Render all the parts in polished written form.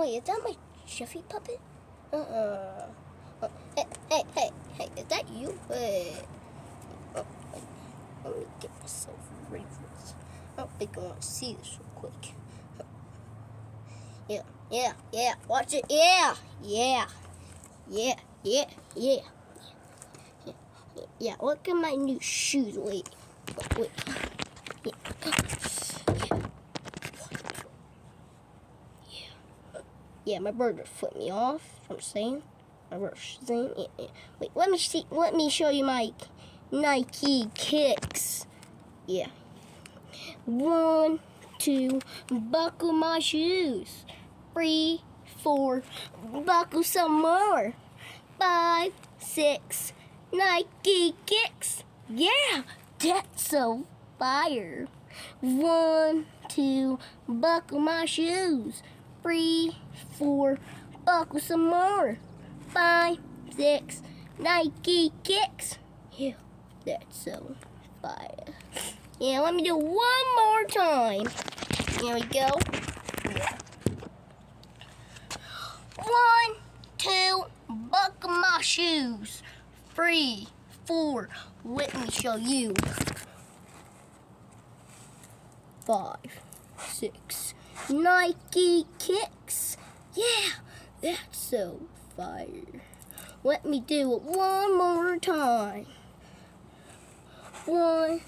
Wait, is that my Jiffy puppet? Hey, is that you? Oh, let me get myself ready for this. I don't think I want to see this real quick. Yeah, watch it. Yeah, look at my new shoes. Wait. Yeah, my brother flipped me off from saying. My brother's saying. Yeah. Wait, let me show you my Nike kicks. Yeah. 1, 2, buckle my shoes. 3, 4, buckle some more. 5, 6, Nike kicks. Yeah, that's so fire. 1, 2, buckle my shoes. 3, 4, buckle some more. 5, 6, Nike kicks. Yeah, that's so fire. Yeah, let me do one more time. Here we go. 1, 2, buckle my shoes. 3, 4, let me show you. 5, 6, Nike kicks. Yeah, that's so fire. Let me do it one more time. 1,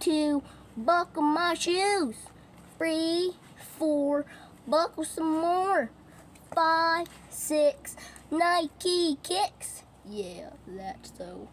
2, buckle my shoes. 3, 4, buckle some more. 5, 6, Nike kicks. Yeah, that's so.